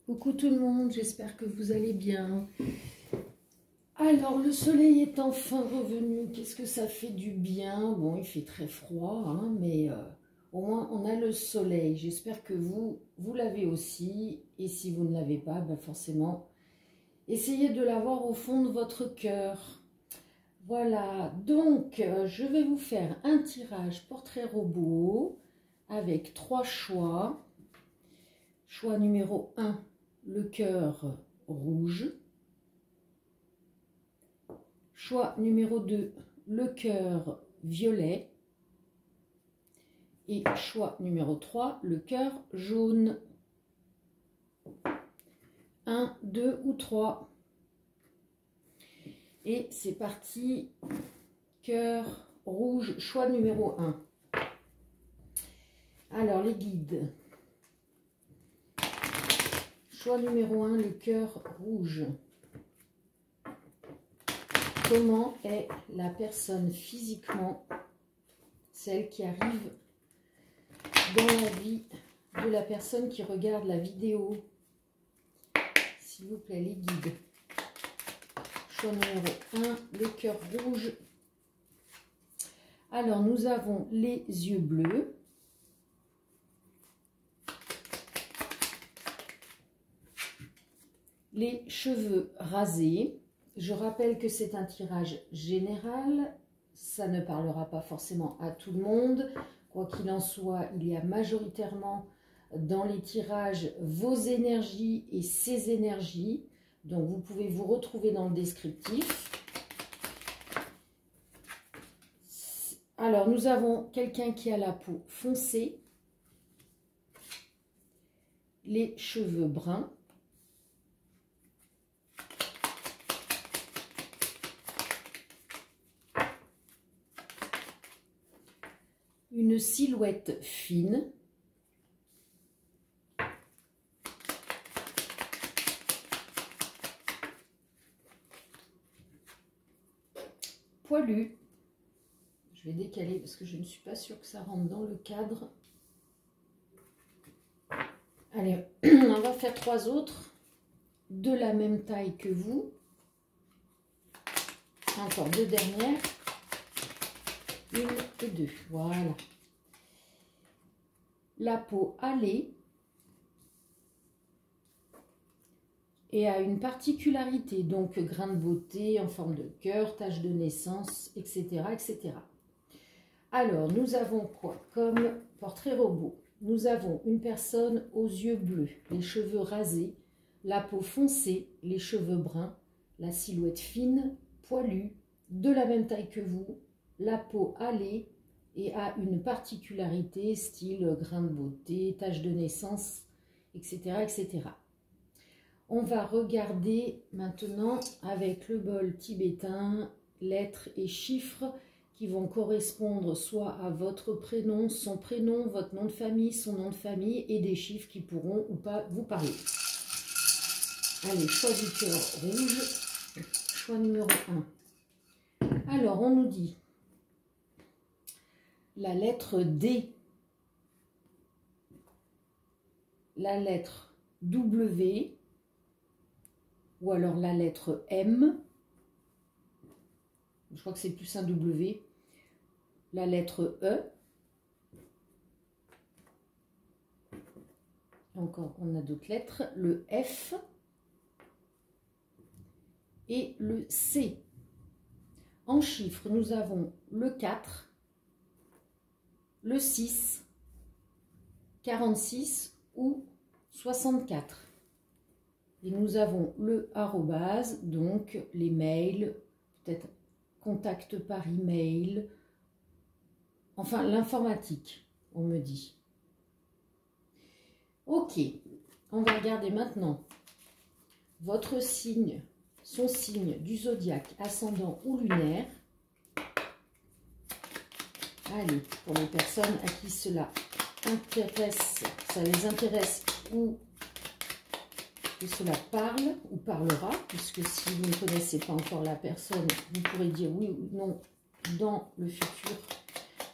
Coucou tout le monde, j'espère que vous allez bien. Alors, le soleil est enfin revenu. Qu'est-ce que ça fait du bien? Bon, il fait très froid, hein, mais au moins on a le soleil. J'espère que vous l'avez aussi. Et si vous ne l'avez pas, ben forcément, essayez de l'avoir au fond de votre cœur. Voilà, donc je vais vous faire un tirage portrait robot avec 3 choix. Choix numéro 1, le cœur rouge. Choix numéro 2, le cœur violet. Et choix numéro 3, le cœur jaune. 1, 2 ou 3. Et c'est parti. Cœur rouge, choix numéro 1. Alors, les guides. Choix numéro 1, le cœur rouge. Comment est la personne physiquement, celle qui arrive dans la vie de la personne qui regarde la vidéo? S'il vous plaît, les guides. Choix numéro 1, le cœur rouge. Alors, nous avons les yeux bleus. Les cheveux rasés. Je rappelle que c'est un tirage général. Ça ne parlera pas forcément à tout le monde. Quoi qu'il en soit, il y a majoritairement dans les tirages vos énergies et ses énergies. Donc, vous pouvez vous retrouver dans le descriptif. Alors, nous avons quelqu'un qui a la peau foncée, les cheveux bruns, une silhouette fine, poilu. Je vais décaler parce que je ne suis pas sûre que ça rentre dans le cadre. Allez, on va faire 3 autres de la même taille que vous. Encore 2 dernières. 1 et 2. Voilà. La peau hâlée et a une particularité, donc grain de beauté en forme de cœur, tache de naissance, etc., etc. Alors, nous avons quoi comme portrait robot? Nous avons une personne aux yeux bleus, les cheveux rasés, la peau foncée, les cheveux bruns, la silhouette fine, poilue, de la même taille que vous, la peau hâlée et a une particularité, style grain de beauté, tache de naissance, etc., etc. On va regarder maintenant avec le bol tibétain, lettres et chiffres qui vont correspondre soit à votre prénom, son prénom, votre nom de famille, son nom de famille et des chiffres qui pourront ou pas vous parler. Allez, choix du cœur rouge, choix numéro 1. Alors, on nous dit la lettre D, la lettre W, ou alors la lettre M, je crois que c'est plus un W, la lettre E, encore on a d'autres lettres, le F et le C. En chiffres, nous avons le 4, le 6, 46 ou 64. Et nous avons le arrobase, donc les mails, peut-être contact par email, enfin l'informatique, on me dit. Ok, on va regarder maintenant votre signe, son signe du zodiaque, ascendant ou lunaire. Allez, pour les personnes à qui cela intéresse, ça les intéresse ou que cela parle ou parlera, puisque si vous ne connaissez pas encore la personne, vous pourrez dire oui ou non dans le futur,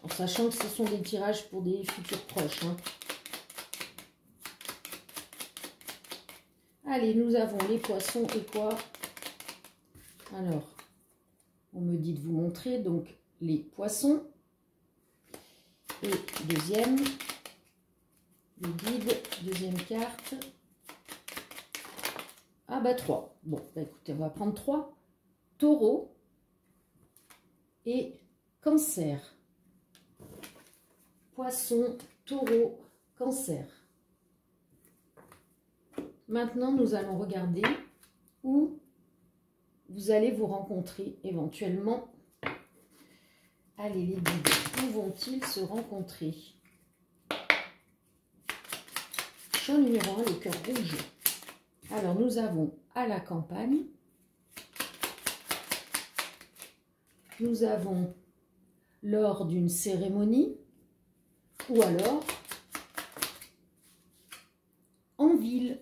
en sachant que ce sont des tirages pour des futurs proches. Hein. Allez, nous avons les poissons et quoi? Alors, on me dit de vous montrer, donc les poissons. Et deuxième, le guide, deuxième carte. Ah bah 3. Bon, bah écoutez, on va prendre 3. Taureau et cancer. Poisson, taureau, cancer. Maintenant, nous allons regarder où vous allez vous rencontrer éventuellement. Allez, les guides, où vont-ils se rencontrer? Choix numéro 1, le cœur rouge. Alors, nous avons à la campagne. Nous avons lors d'une cérémonie ou alors en ville.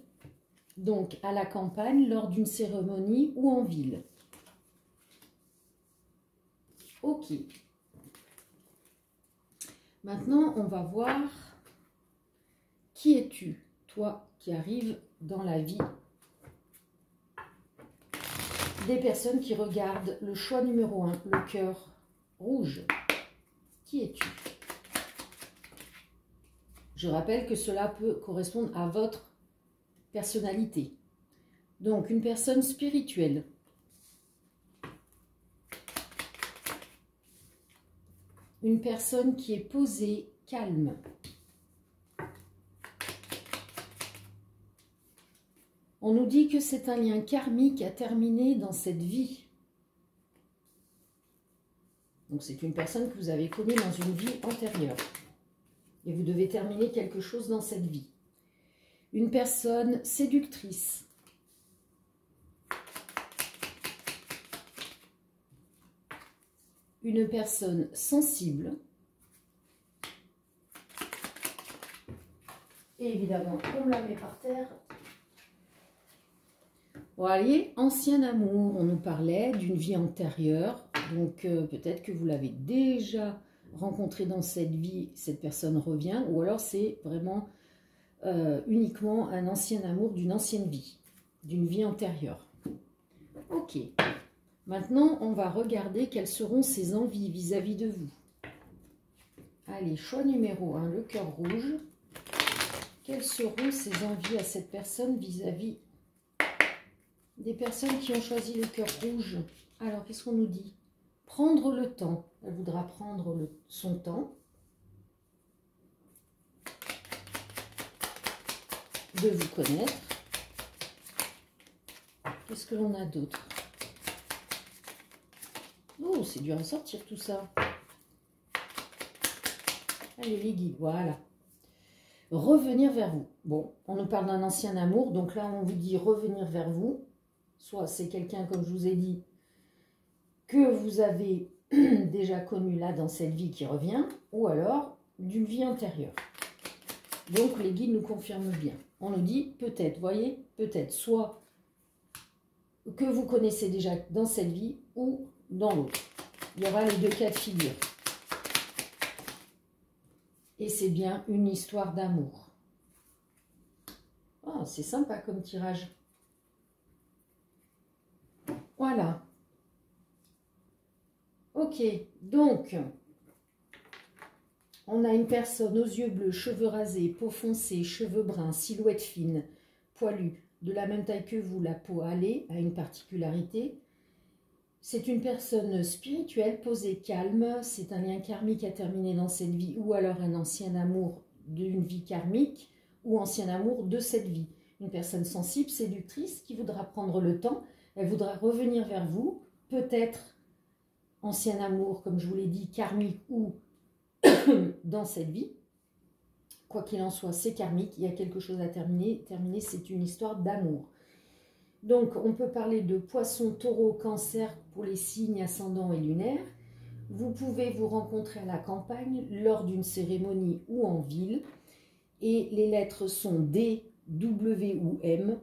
Donc, à la campagne, lors d'une cérémonie ou en ville. Ok. Maintenant, on va voir qui es-tu, toi qui arrives dans la vie des personnes qui regardent le choix numéro 1, le cœur rouge. Qui es-tu? Je rappelle que cela peut correspondre à votre personnalité. Donc, une personne spirituelle. Une personne qui est posée, calme. On nous dit que c'est un lien karmique à terminer dans cette vie. Donc, c'est une personne que vous avez connue dans une vie antérieure. Et vous devez terminer quelque chose dans cette vie. Une personne séductrice. Une personne sensible. Et évidemment, on me la met par terre. Voyez, ancien amour, on nous parlait d'une vie antérieure. Donc peut-être que vous l'avez déjà rencontré dans cette vie, cette personne revient. Ou alors c'est vraiment uniquement un ancien amour d'une ancienne vie, d'une vie antérieure. Ok. Maintenant, on va regarder quelles seront ses envies vis-à-vis de vous. Allez, choix numéro 1, le cœur rouge. Quelles seront ses envies à cette personne vis-à-vis des personnes qui ont choisi le cœur rouge? Alors, qu'est-ce qu'on nous dit? Prendre le temps. Elle voudra prendre son temps de vous connaître. Qu'est-ce que l'on a d'autre? Oh, c'est dur à sortir tout ça. Allez, les guides, voilà. Revenir vers vous. Bon, on nous parle d'un ancien amour, donc là, on vous dit revenir vers vous. Soit c'est quelqu'un, comme je vous ai dit, que vous avez déjà connu là dans cette vie qui revient, ou alors d'une vie antérieure. Donc, les guides nous confirment bien. On nous dit peut-être, voyez, peut-être, soit que vous connaissez déjà dans cette vie ou dans l'autre. Il y aura les deux cas de figure. Et c'est bien une histoire d'amour. Oh, c'est sympa comme tirage. Voilà. Ok, donc, on a une personne aux yeux bleus, cheveux rasés, peau foncée, cheveux bruns, silhouette fine, poilue, de la même taille que vous, la peau hâlée, a une particularité. C'est une personne spirituelle, posée, calme. C'est un lien karmique à terminer dans cette vie ou alors un ancien amour d'une vie karmique ou ancien amour de cette vie. Une personne sensible, séductrice qui voudra prendre le temps. Elle voudra revenir vers vous, peut-être ancien amour, comme je vous l'ai dit, karmique ou dans cette vie. Quoi qu'il en soit, c'est karmique. Il y a quelque chose à terminer. Terminer, c'est une histoire d'amour. Donc, on peut parler de poisson, taureau, cancer pour les signes ascendants et lunaires. Vous pouvez vous rencontrer à la campagne lors d'une cérémonie ou en ville. Et les lettres sont D, W ou M,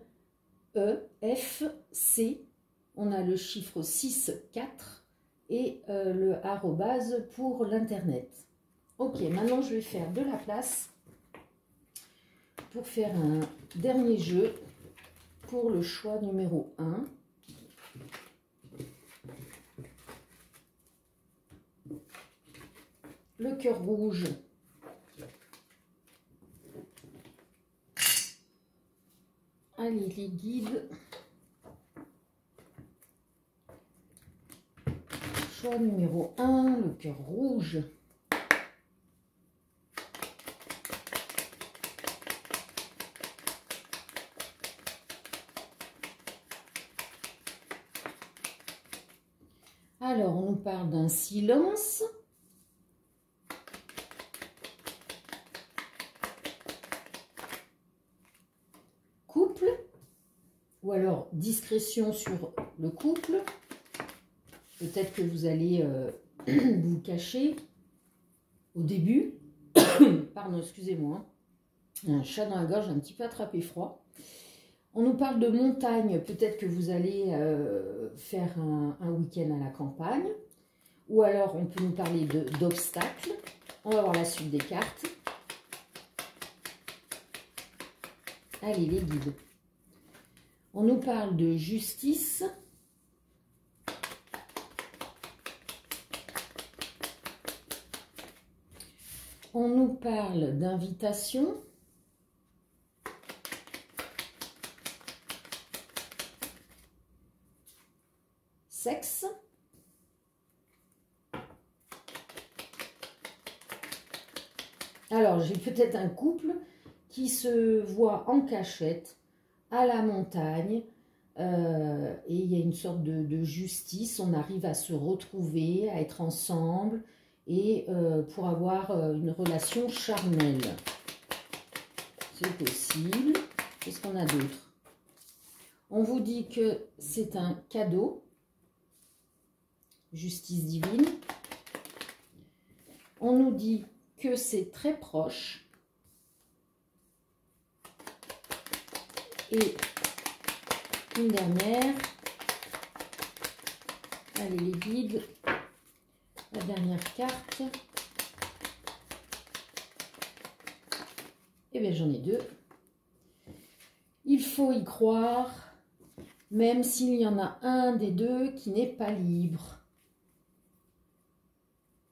E, F, C. On a le chiffre 6, 4 et le arrobase pour l'Internet. Ok, maintenant je vais faire de la place pour faire un dernier jeu pour le choix numéro 1. Le cœur rouge. Allez, les guides. Choix numéro 1, le cœur rouge. Alors, on nous parle d'un silence. Couple. Ou alors, discrétion sur le couple. Peut-être que vous allez vous cacher au début. Pardon, excusez-moi. Un chat dans la gorge, un petit peu attrapé froid. On nous parle de montagne. Peut-être que vous allez faire un week-end à la campagne. Ou alors, on peut nous parler d'obstacles. On va voir la suite des cartes. Allez, les guides. On nous parle de justice. On nous parle d'invitation. Sexe. Alors, j'ai peut-être un couple qui se voit en cachette à la montagne et il y a une sorte de justice. On arrive à se retrouver, à être ensemble et pour avoir une relation charnelle. C'est possible. Qu'est-ce qu'on a d'autre? On vous dit que c'est un cadeau. Justice divine. On nous dit que c'est très proche. Et une dernière. Allez, les guides. La dernière carte. Eh bien, j'en ai deux. Il faut y croire, même s'il y en a un des deux qui n'est pas libre.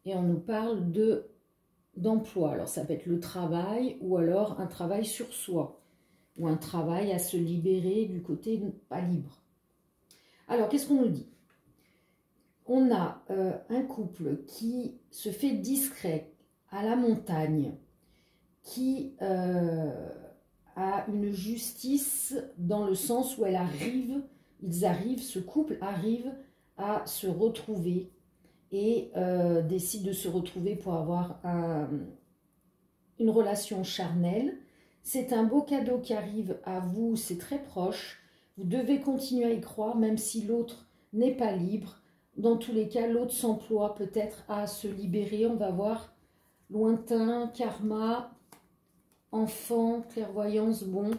Et on nous parle d'emploi. Alors, ça peut être le travail ou alors un travail sur soi. Ou un travail à se libérer du côté pas libre. Alors, qu'est-ce qu'on nous dit? On a un couple qui se fait discret à la montagne, qui a une justice dans le sens où ce couple arrive à se retrouver et décide de se retrouver pour avoir une relation charnelle. C'est un beau cadeau qui arrive à vous, c'est très proche. Vous devez continuer à y croire, même si l'autre n'est pas libre. Dans tous les cas, l'autre s'emploie peut-être à se libérer. On va voir lointain, karma, enfant, clairvoyance, bon.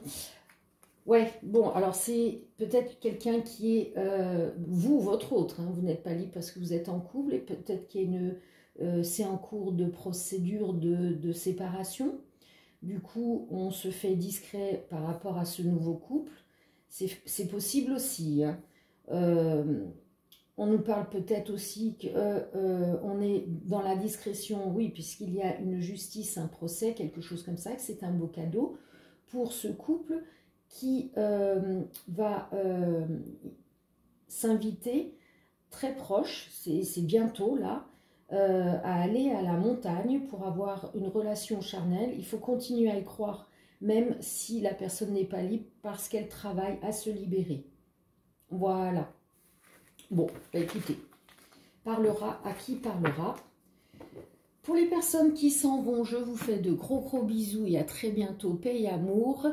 Ouais, bon, alors c'est peut-être quelqu'un qui est, vous, votre autre, hein, vous n'êtes pas libre parce que vous êtes en couple, et peut-être qu'il y a c'est en cours de procédure de séparation. Du coup, on se fait discret par rapport à ce nouveau couple. C'est possible aussi. Hein. On nous parle peut-être aussi qu'on est dans la discrétion, oui, puisqu'il y a une justice, un procès, quelque chose comme ça, que c'est un beau cadeau pour ce couple qui va s'inviter très proche, c'est bientôt là, à aller à la montagne pour avoir une relation charnelle. Il faut continuer à y croire, même si la personne n'est pas libre, parce qu'elle travaille à se libérer. Voilà. Bon, bah écoutez, parlera à qui parlera. Pour les personnes qui s'en vont, je vous fais de gros bisous et à très bientôt, paix et amour.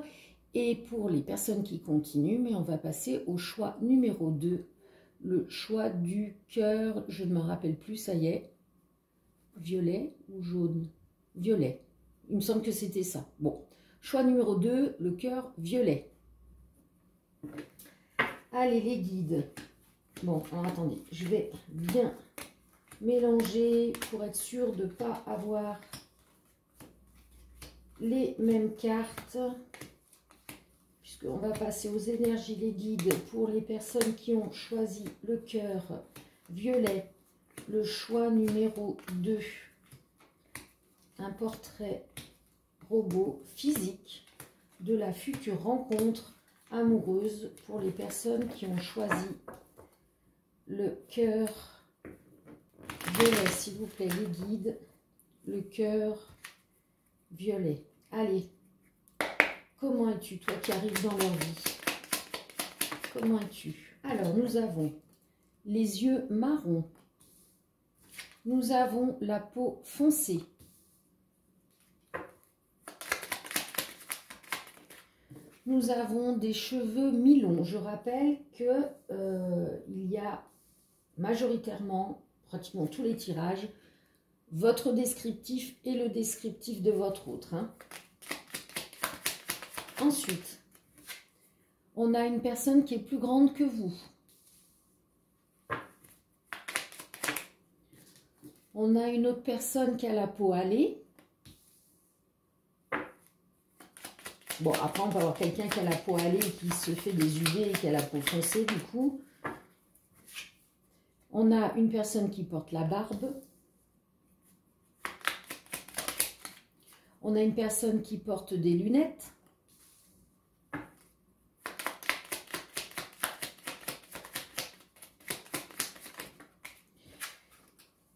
Et pour les personnes qui continuent, mais on va passer au choix numéro 2, le choix du cœur, je ne me rappelle plus, ça y est, violet ou jaune? Violet, il me semble que c'était ça. Bon, choix numéro 2, le cœur violet. Allez les guides. Bon, alors attendez, je vais bien mélanger pour être sûr de ne pas avoir les mêmes cartes. puisqu'on va passer aux énergies, les guides, pour les personnes qui ont choisi le cœur violet, le choix numéro 2, un portrait robot physique de la future rencontre amoureuse pour les personnes qui ont choisi le cœur violet, s'il vous plaît, les guides, le cœur violet. Allez, comment es-tu, toi qui arrives dans leur vie? Comment es-tu? Alors, nous avons les yeux marrons. Nous avons la peau foncée. Nous avons des cheveux mi-longs. Je rappelle que il y a majoritairement, pratiquement tous les tirages, votre descriptif et le descriptif de votre autre. Hein. Ensuite, on a une personne qui est plus grande que vous. On a une autre personne qui a la peau hâlée. Bon, après, on peut avoir quelqu'un qui a la peau hâlée et qui se fait des UV et qui a la peau foncée, du coup. On a une personne qui porte la barbe. On a une personne qui porte des lunettes.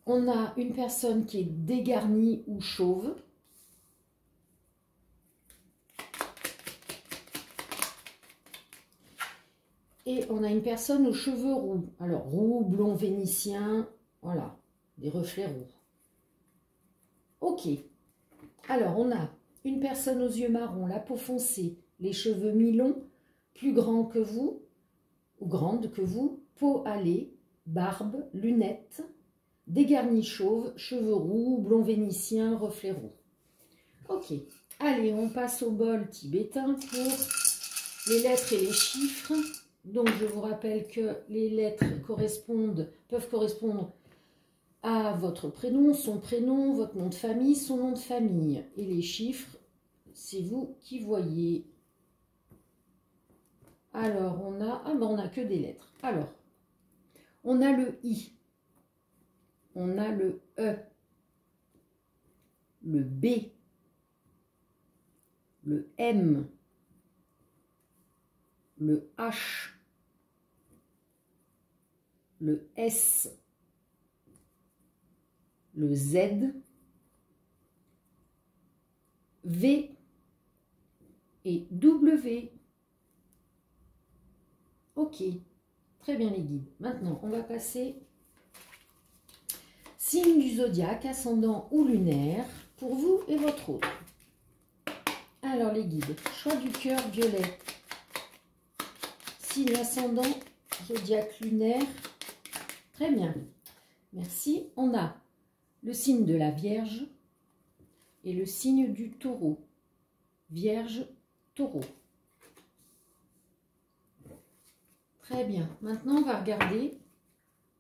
On a une personne qui est dégarnie ou chauve. Et on a une personne aux cheveux roux. Alors, roux, blond vénitien, voilà, des reflets roux. Ok. Alors, on a une personne aux yeux marrons, la peau foncée, les cheveux mi-longs, plus grands que vous, ou grande que vous, peau hâlée, barbe, lunettes, dégarni chauve, cheveux roux, blond vénitien, reflets roux. Ok. Allez, on passe au bol tibétain pour les lettres et les chiffres. Donc, je vous rappelle que les lettres peuvent correspondre à votre prénom, son prénom, votre nom de famille, son nom de famille. Et les chiffres, c'est vous qui voyez. Alors, on a... Ah ben, on n'a que des lettres. Alors, on a le I. On a le E. Le B. Le M. Le H. Le S. Le Z, V et W. Ok, très bien les guides. Maintenant, on va passer signe du zodiaque, ascendant ou lunaire, pour vous et votre autre. Alors les guides, choix du cœur violet, signe ascendant, zodiaque lunaire. Très bien, merci. On a le signe de la Vierge et le signe du Taureau. Vierge, Taureau. Très bien. Maintenant, on va regarder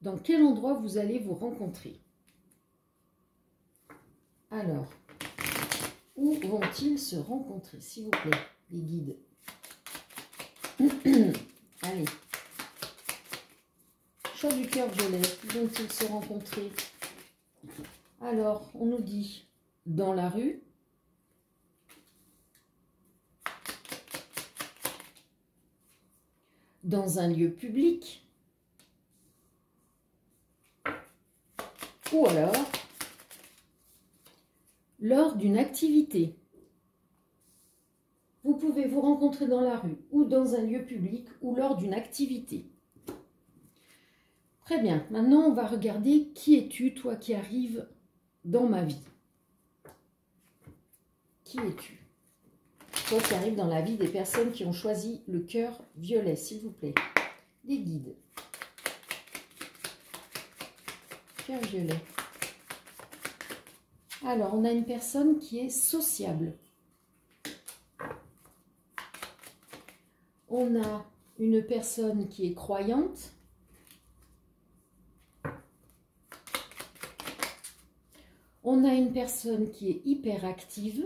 dans quel endroit vous allez vous rencontrer. Alors, où vont-ils se rencontrer, s'il vous plaît, les guides? Allez. Choix du cœur violet. Où vont-ils se rencontrer? Alors, on nous dit dans la rue, dans un lieu public, ou alors lors d'une activité. Vous pouvez vous rencontrer dans la rue ou dans un lieu public ou lors d'une activité. Très bien, maintenant on va regarder qui es-tu, toi qui arrives dans ma vie. Qui es-tu? Toi qui arrives dans la vie des personnes qui ont choisi le cœur violet, s'il vous plaît. Les guides. Cœur violet. Alors, on a une personne qui est sociable. On a une personne qui est croyante. On a une personne qui est hyperactive.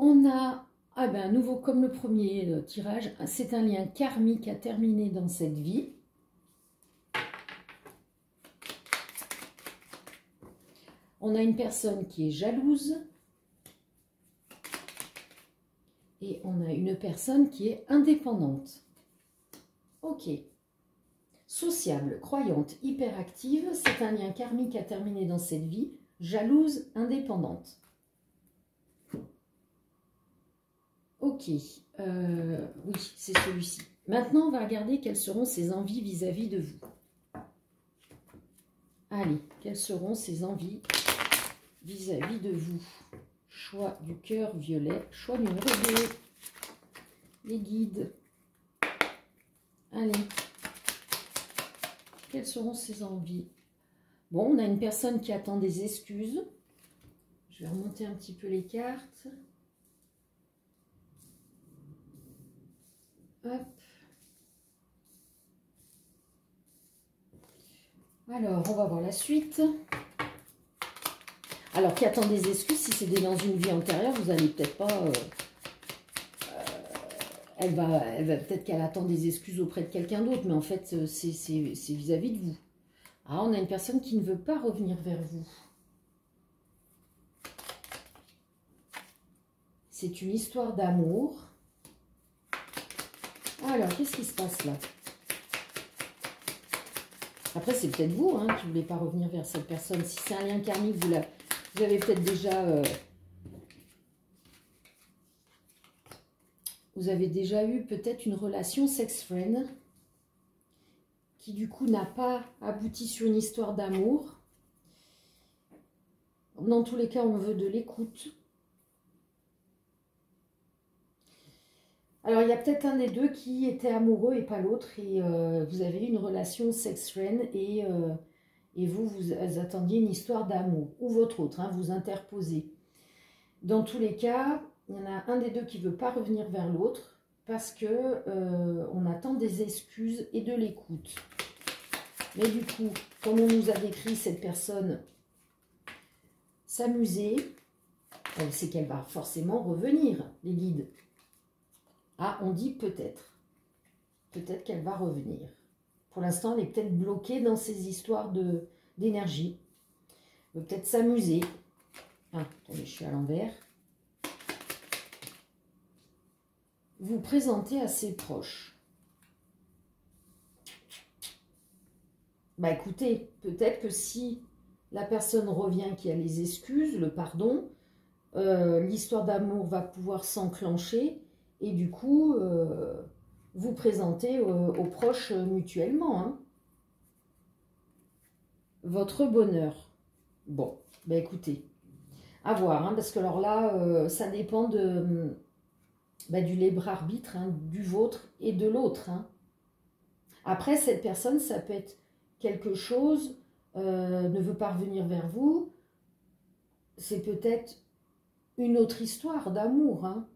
On a un nouveau, comme le premier tirage, c'est un lien karmique à terminer dans cette vie. On a une personne qui est jalouse. Et on a une personne qui est indépendante. Ok. Sociable, croyante, hyperactive, c'est un lien karmique à terminer dans cette vie. Jalouse, indépendante. Ok. Oui, c'est celui-ci. Maintenant, on va regarder quelles seront ses envies vis-à-vis de vous. Allez, quelles seront ses envies vis-à-vis de vous? Choix du cœur violet. Choix numéro 2. Les guides. Allez. Quelles seront ses envies? Bon, on a une personne qui attend des excuses. Je vais remonter un petit peu les cartes. Hop. Alors, on va voir la suite. Alors, qui attend des excuses, si c'est dans une vie antérieure, vous n'allez peut-être pas... elle va peut-être qu'elle attend des excuses auprès de quelqu'un d'autre, mais en fait, c'est vis-à-vis de vous. Ah, on a une personne qui ne veut pas revenir vers vous. C'est une histoire d'amour. Alors, qu'est-ce qui se passe là? Après, c'est peut-être vous hein, qui ne voulez pas revenir vers cette personne. Si c'est un lien karmique, vous avez peut-être déjà... vous avez déjà eu peut-être une relation sex-friend qui du coup n'a pas abouti sur une histoire d'amour. Dans tous les cas, on veut de l'écoute. Alors, il y a peut-être un des deux qui était amoureux et pas l'autre. Et vous avez eu une relation sex-friend et vous attendiez une histoire d'amour. Ou votre autre, hein, vous interposez. Dans tous les cas, il y en a un des deux qui ne veut pas revenir vers l'autre parce que on attend des excuses et de l'écoute. Mais du coup, comme on nous a décrit cette personne s'amuser, c'est qu'elle va forcément revenir, les guides. Ah, on dit peut-être. Peut-être qu'elle va revenir. Pour l'instant, elle est peut-être bloquée dans ces histoires d'énergie. Elle veut peut-être s'amuser. Ah, attendez, je suis à l'envers. Vous présentez à ses proches. Bah écoutez, peut-être que si la personne revient qui a les excuses, le pardon, l'histoire d'amour va pouvoir s'enclencher et du coup, vous présenter aux proches mutuellement. Hein. Votre bonheur. Bon, bah écoutez, à voir, hein, parce que alors là, ça dépend du libre arbitre, hein, du vôtre et de l'autre. Hein. Après, cette personne, ça peut être quelque chose, ne veut pas revenir vers vous, c'est peut-être une autre histoire d'amour. Hein.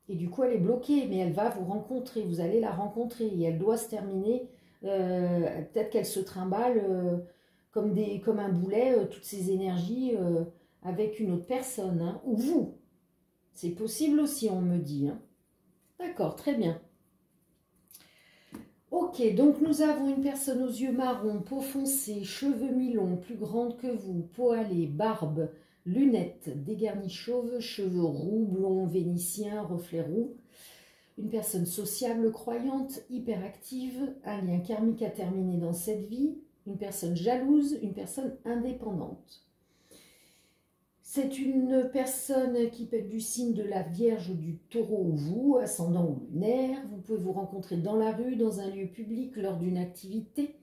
Et du coup, elle est bloquée, mais elle va vous rencontrer, vous allez la rencontrer, et elle doit se terminer, peut-être qu'elle se trimballe comme un boulet, toutes ces énergies avec une autre personne, hein, ou vous. C'est possible aussi, on me dit. Hein. D'accord, très bien. Ok, donc nous avons une personne aux yeux marrons, peau foncée, cheveux mi-longs, plus grande que vous, peau hâlée, barbe, lunettes, dégarnis chauves, cheveux roux, blonds, vénitiens, reflets roux. Une personne sociable, croyante, hyperactive, un lien karmique à terminer dans cette vie, une personne jalouse, une personne indépendante. C'est une personne qui peut être du signe de la Vierge ou du Taureau ou vous, ascendant ou lunaire. Vous pouvez vous rencontrer dans la rue, dans un lieu public, lors d'une activité.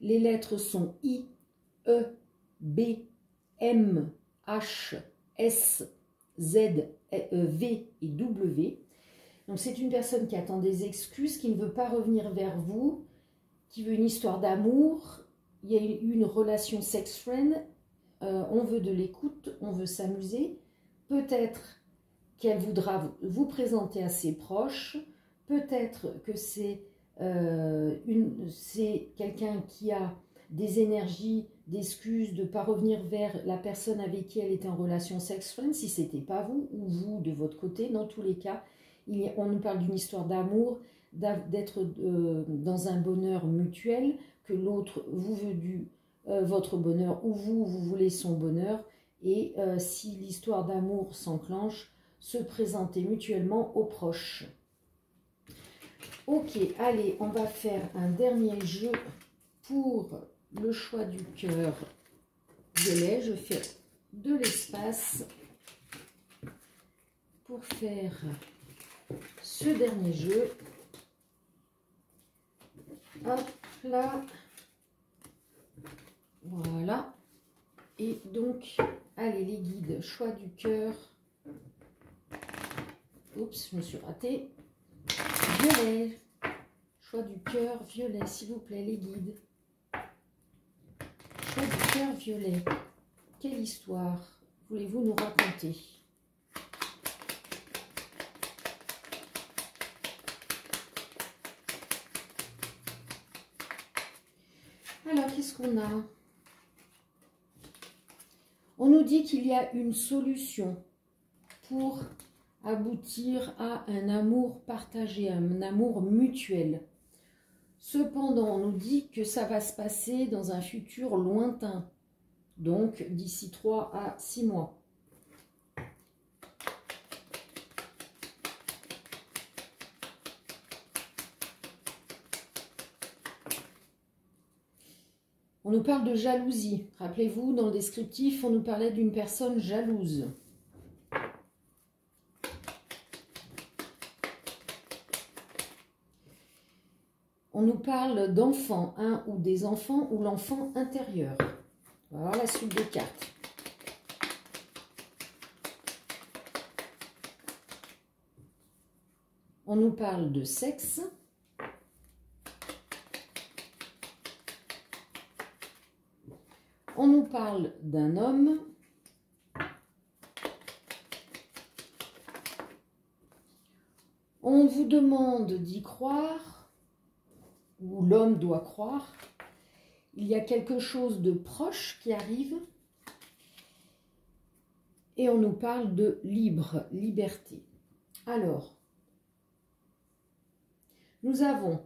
Les lettres sont I, E, B, M, H, S, Z, V et W. Donc c'est une personne qui attend des excuses, qui ne veut pas revenir vers vous, qui veut une histoire d'amour. Il y a eu une relation sex-friend. On veut de l'écoute, on veut s'amuser. Peut-être qu'elle voudra vous présenter à ses proches. Peut-être que c'est quelqu'un qui a des énergies, d'excuses, de ne pas revenir vers la personne avec qui elle était en relation sex-friend, si ce n'était pas vous, ou vous de votre côté. Dans tous les cas, on nous parle d'une histoire d'amour, d'être dans un bonheur mutuel, que l'autre vous veut votre bonheur, ou vous voulez son bonheur. Et si l'histoire d'amour s'enclenche, se présenter mutuellement aux proches. Ok, allez, on va faire un dernier jeu pour le choix du cœur violet. Je fais de l'espace pour faire ce dernier jeu. Hop là. Voilà. Et donc, allez, les guides, choix du cœur. Oups, je me suis ratée. Violet. Choix du cœur violet, s'il vous plaît, les guides. Choix du cœur violet. Quelle histoire voulez-vous nous raconter? Alors, qu'est-ce qu'on a? On nous dit qu'il y a une solution pour aboutir à un amour partagé, un amour mutuel. Cependant, on nous dit que ça va se passer dans un futur lointain, donc d'ici 3 à 6 mois. On nous parle de jalousie. Rappelez-vous, dans le descriptif, on nous parlait d'une personne jalouse. On nous parle d'enfants, un ou des enfants ou l'enfant intérieur. On va voir la suite des cartes. On nous parle de sexe. On nous parle d'un homme. On vous demande d'y croire, ou l'homme doit croire. Il y a quelque chose de proche qui arrive. Et on nous parle de liberté. Alors, nous avons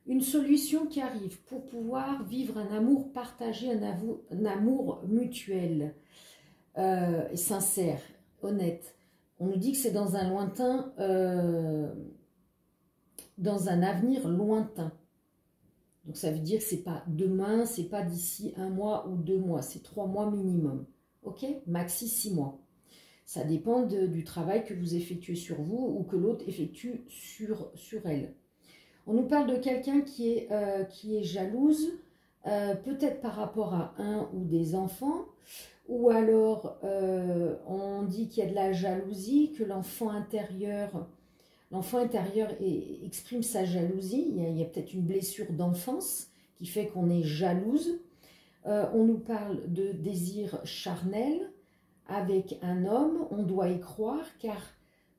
une solution qui arrive pour pouvoir vivre un amour partagé, un amour mutuel, sincère, honnête. On nous dit que c'est dans un lointain, dans un avenir lointain. Donc ça veut dire que c'est pas demain, c'est pas d'ici 1 mois ou 2 mois, c'est 3 mois minimum. Ok, maxi 6 mois. Ça dépend du travail que vous effectuez sur vous ou que l'autre effectue sur elle. On nous parle de quelqu'un qui est jalouse, peut-être par rapport à un ou des enfants, ou alors on dit qu'il y a de la jalousie, que l'enfant intérieur exprime sa jalousie. Il y a peut-être une blessure d'enfance qui fait qu'on est jalouse. On nous parle de désir charnel avec un homme, on doit y croire car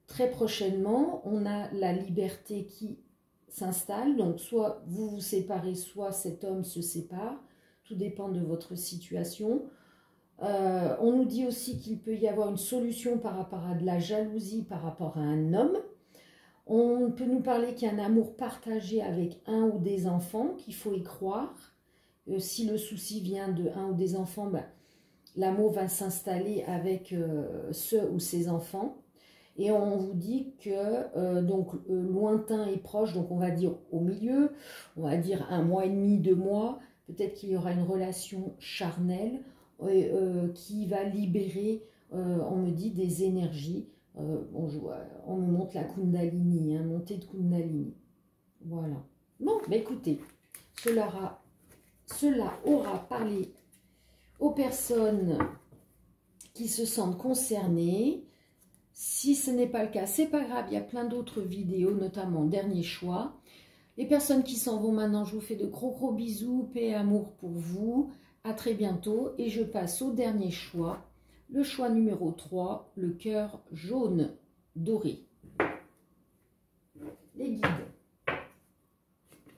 très prochainement on a la liberté qui s'installe, donc soit vous vous séparez, soit cet homme se sépare, tout dépend de votre situation. On nous dit aussi qu'il peut y avoir une solution par rapport à de la jalousie, par rapport à un homme. On peut nous parler qu'il y a un amour partagé avec un ou des enfants, qu'il faut y croire. Si le souci vient de un ou des enfants, ben, l'amour va s'installer avec ceux ou ses enfants. Et on vous dit que lointain et proche, donc on va dire au milieu, on va dire 1 mois et demi, 2 mois, peut-être qu'il y aura une relation charnelle qui va libérer, on me dit, des énergies. On me montre la Kundalini, montée de Kundalini. Voilà. Bon, bah écoutez, cela aura parlé aux personnes qui se sentent concernées. Si ce n'est pas le cas, c'est pas grave, il y a plein d'autres vidéos, notamment Dernier choix. Les personnes qui s'en vont maintenant, je vous fais de gros bisous, paix et amour pour vous. À très bientôt et je passe au dernier choix. Le choix numéro 3, le cœur jaune doré. Les guides,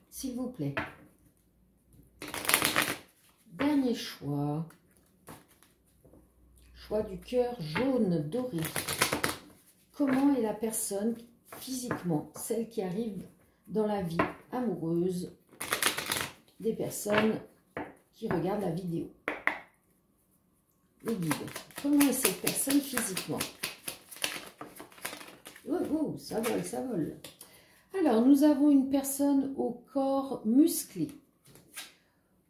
s'il vous plaît. Dernier choix. Choix du cœur jaune doré. Comment est la personne physiquement, celle qui arrive dans la vie amoureuse des personnes qui regardent la vidéo? Les guides. Comment est cette personne physiquement? Oh, oh, ça vole, ça vole. Alors, nous avons une personne au corps musclé.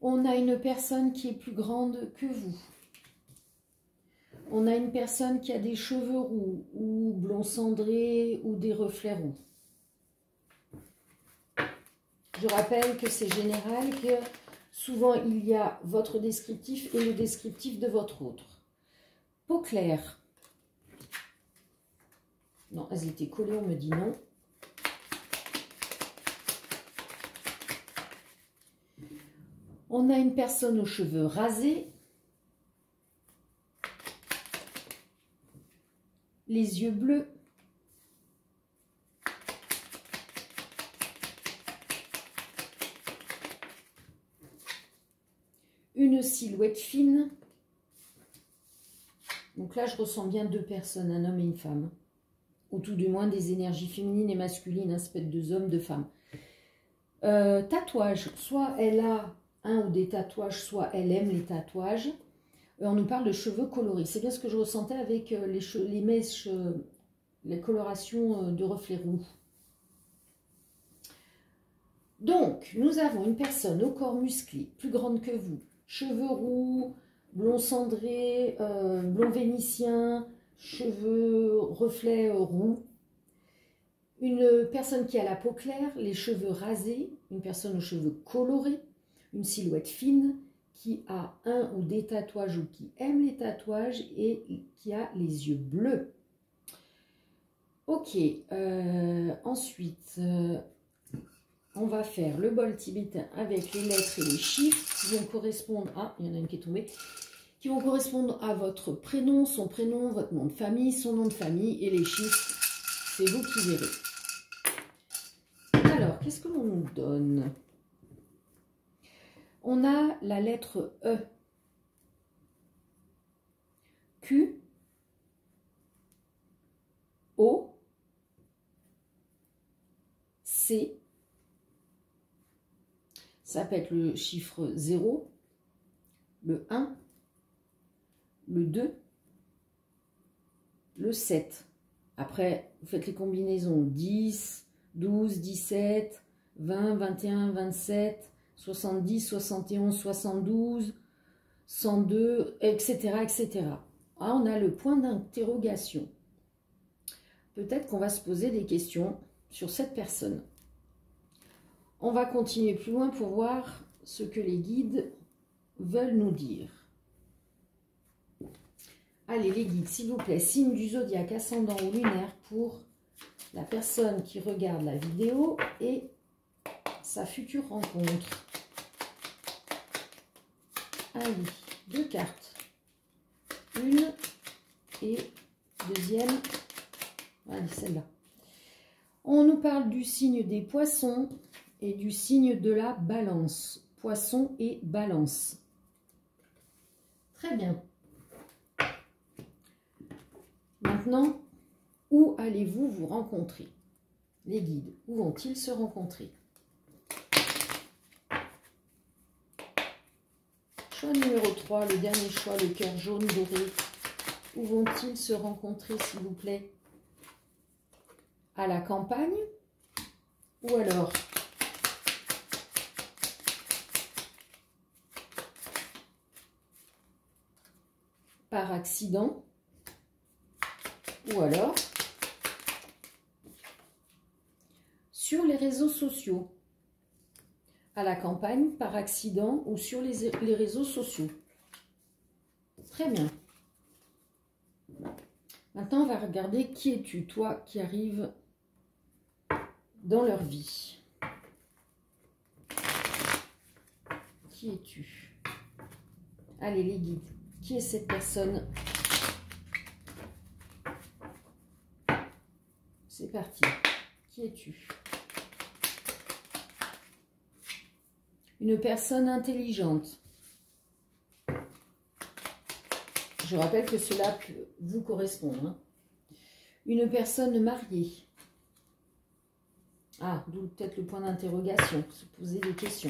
On a une personne qui est plus grande que vous. On a une personne qui a des cheveux roux ou blond cendré ou des reflets roux. Je rappelle que c'est général, que souvent il y a votre descriptif et le descriptif de votre autre. Peau claire. Non, elles étaient collées, on me dit non. On a une personne aux cheveux rasés. Les yeux bleus. Une silhouette fine. Donc là, je ressens bien deux personnes, un homme et une femme. Ou tout du moins des énergies féminines et masculines, un spectre de deux hommes, deux femmes. Tatouage. Soit elle a un ou des tatouages, soit elle aime les tatouages. On nous parle de cheveux colorés. C'est bien ce que je ressentais avec les mèches, les colorations de reflets roux. Donc, nous avons une personne au corps musclé, plus grande que vous, cheveux roux, blond cendré, blond vénitien, cheveux reflets roux. Une personne qui a la peau claire, les cheveux rasés, une personne aux cheveux colorés, une silhouette fine, qui a un ou des tatouages ou qui aime les tatouages et qui a les yeux bleus. Ok, ensuite, on va faire le bol tibétain avec les lettres et les chiffres qui vont correspondre à, il y en a une qui est tombée, qui vont correspondre à votre prénom, son prénom, votre nom de famille, son nom de famille et les chiffres, c'est vous qui verrez. Alors, qu'est-ce que l'on nous donne? On a la lettre E, Q, O, C, ça peut être le chiffre 0, le 1, le 2, le 7. Après, vous faites les combinaisons 10, 12, 17, 20, 21, 27, 70, 71, 72, 102, etc. etc. Ah, on a le point d'interrogation. Peut-être qu'on va se poser des questions sur cette personne. On va continuer plus loin pour voir ce que les guides veulent nous dire. Allez les guides, s'il vous plaît, signe du zodiaque, ascendant ou lunaire pour la personne qui regarde la vidéo et sa future rencontre. Allez, deux cartes. Une et deuxième. Allez, celle-là. On nous parle du signe des poissons et du signe de la balance. Poisson et balance. Très bien. Maintenant, où allez-vous vous rencontrer? Les guides, où vont-ils se rencontrer? Choix numéro 3, le dernier choix, le cœur jaune doré. Où vont-ils se rencontrer, s'il vous plaît? À la campagne? Ou alors par accident? Ou alors sur les réseaux sociaux? À la campagne, par accident ou sur les réseaux sociaux. Très bien. Maintenant, on va regarder qui es-tu, toi qui arrives dans leur vie. Qui es-tu? Allez, les guides. Qui est cette personne? C'est parti. Qui es-tu? Une personne intelligente. Je rappelle que cela peut vous correspondre. Hein. Une personne mariée. Ah, d'où peut-être le point d'interrogation, se poser des questions.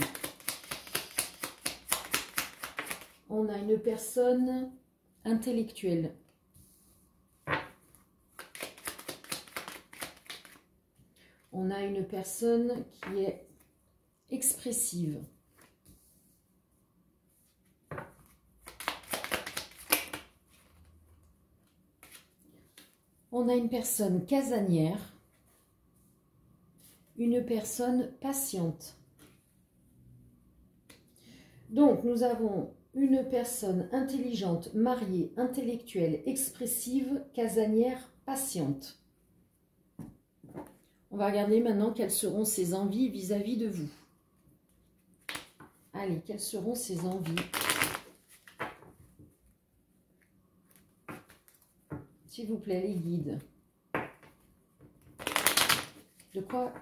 On a une personne intellectuelle. On a une personne qui est expressive. On a une personne casanière. Une personne patiente. Donc, nous avons une personne intelligente, mariée, intellectuelle, expressive, casanière, patiente. On va regarder maintenant quelles seront ses envies vis-à-vis de vous. Allez, quelles seront ses envies? S'il vous plaît, les guides. De quoi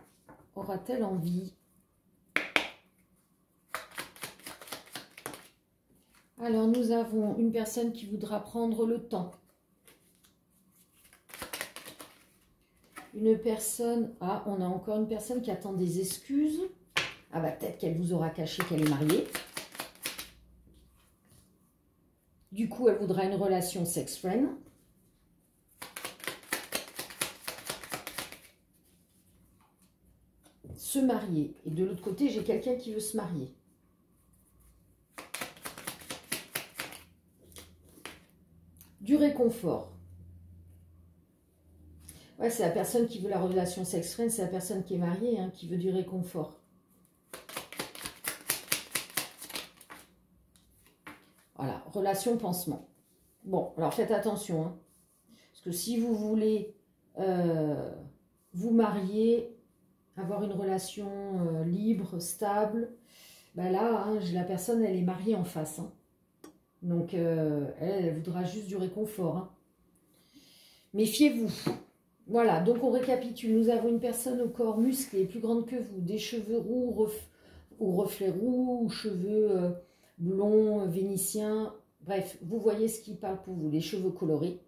aura-t-elle envie? Alors, nous avons une personne qui voudra prendre le temps. Une personne... Ah, on a encore une personne qui attend des excuses. Ah bah peut-être qu'elle vous aura caché qu'elle est mariée. Du coup, elle voudra une relation sex-friend. Se marier. Et de l'autre côté, j'ai quelqu'un qui veut se marier. Du réconfort. Ouais, c'est la personne qui veut la relation sex-friend, c'est la personne qui est mariée, hein, qui veut du réconfort. Voilà, relation pansement. Bon, alors faites attention, hein, parce que si vous voulez vous marier, avoir une relation libre, stable, ben là, hein, la personne, elle est mariée en face. Hein. Donc, elle voudra juste du réconfort. Hein. Méfiez-vous. Voilà, donc on récapitule. Nous avons une personne au corps musclé, plus grande que vous, des cheveux roux ou reflets roux, ou cheveux blonds, vénitiens. Bref, vous voyez ce qui parle pour vous. Les cheveux colorés,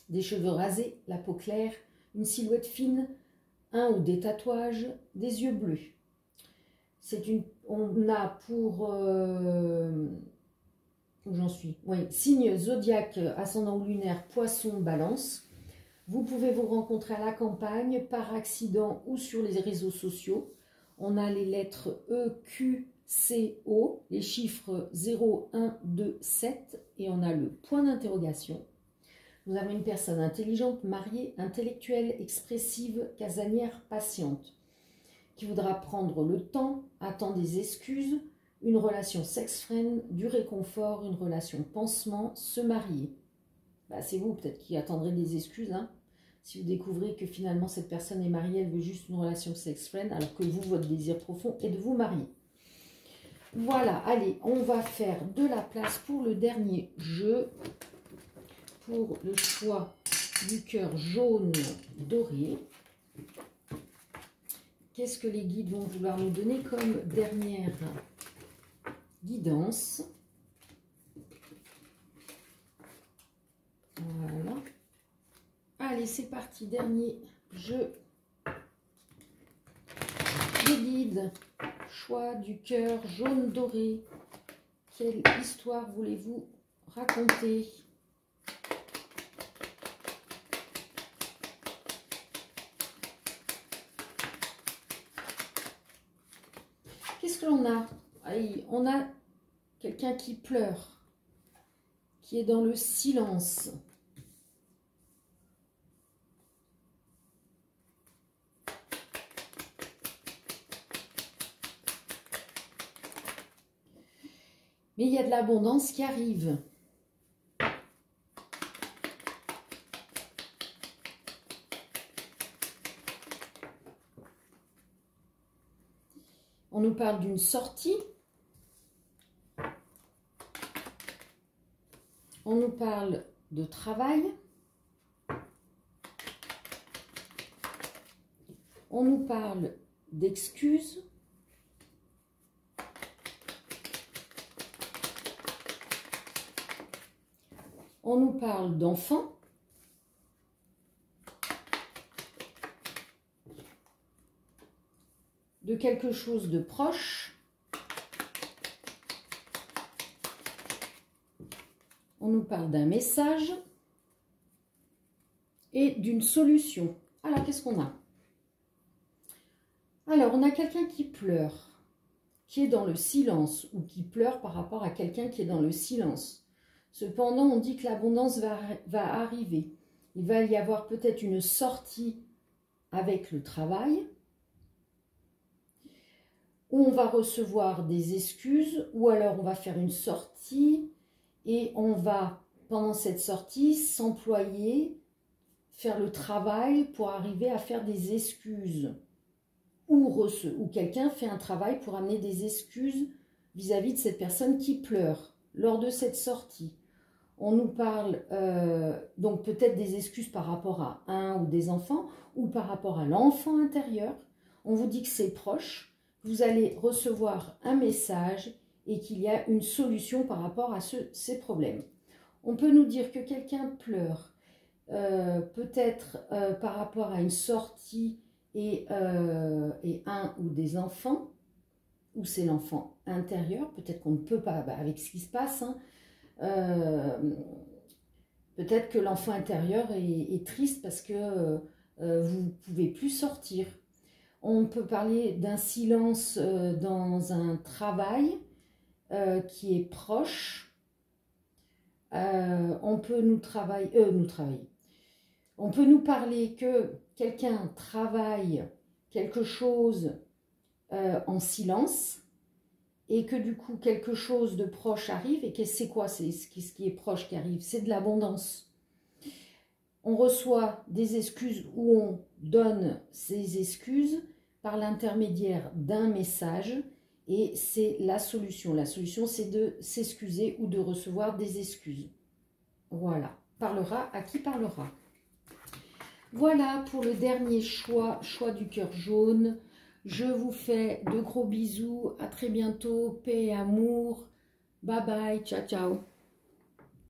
des cheveux rasés, la peau claire, une silhouette fine, un ou des tatouages, des yeux bleus. On a pour... où j'en suis? Oui, signe zodiaque, ascendant lunaire, poisson, balance. Vous pouvez vous rencontrer à la campagne, par accident ou sur les réseaux sociaux. On a les lettres E, Q, C, O, les chiffres 0, 1, 2, 7 et on a le point d'interrogation. Nous avons une personne intelligente, mariée, intellectuelle, expressive, casanière, patiente, qui voudra prendre le temps, attend des excuses, une relation sex-friend, du réconfort, une relation pansement, se marier. Bah, c'est vous peut-être qui attendrez des excuses, hein. Si vous découvrez que finalement cette personne est mariée, elle veut juste une relation sex-friend, alors que vous, votre désir profond est de vous marier. Voilà, allez, on va faire de la place pour le dernier jeu, pour le choix du cœur jaune doré. Qu'est-ce que les guides vont vouloir nous donner comme dernière guidance? Voilà. Allez, c'est parti, dernier jeu. Les guides, choix du cœur jaune doré. Quelle histoire voulez-vous raconter? Qu'est-ce que l'on a? On a quelqu'un qui pleure, qui est dans le silence. Mais il y a de l'abondance qui arrive. On nous parle d'une sortie. On nous parle de travail. On nous parle d'excuses. On nous parle d'enfants. De quelque chose de proche. On nous parle d'un message et d'une solution. Alors, qu'est-ce qu'on a? Alors, on a quelqu'un qui pleure, qui est dans le silence, ou qui pleure par rapport à quelqu'un qui est dans le silence. Cependant, on dit que l'abondance va arriver. Il va y avoir peut-être une sortie avec le travail, où on va recevoir des excuses, ou alors on va faire une sortie, et on va, pendant cette sortie, s'employer, faire le travail pour arriver à faire des excuses. Ou quelqu'un fait un travail pour amener des excuses vis-à-vis de cette personne qui pleure lors de cette sortie. On nous parle donc peut-être des excuses par rapport à un ou des enfants ou par rapport à l'enfant intérieur. On vous dit que c'est proche, vous allez recevoir un message et qu'il y a une solution par rapport à ces problèmes. On peut nous dire que quelqu'un pleure peut-être par rapport à une sortie et un ou des enfants, ou c'est l'enfant intérieur, peut-être qu'on ne peut pas, avec ce qui se passe, hein, peut-être que l'enfant intérieur est triste parce que vous ne pouvez plus sortir. On peut parler d'un silence dans un travail qui est proche. On peut nous travailler. On peut nous parler que quelqu'un travaille quelque chose en silence et que du coup quelque chose de proche arrive. Et c'est quoi ce qui est proche qui arrive? C'est de l'abondance. On reçoit des excuses ou on donne ces excuses par l'intermédiaire d'un message et c'est la solution. La solution, c'est de s'excuser ou de recevoir des excuses. Voilà. Parlera à qui parlera. Voilà pour le dernier choix du cœur jaune. Je vous fais de gros bisous. À très bientôt. Paix et amour. Bye bye. Ciao, ciao.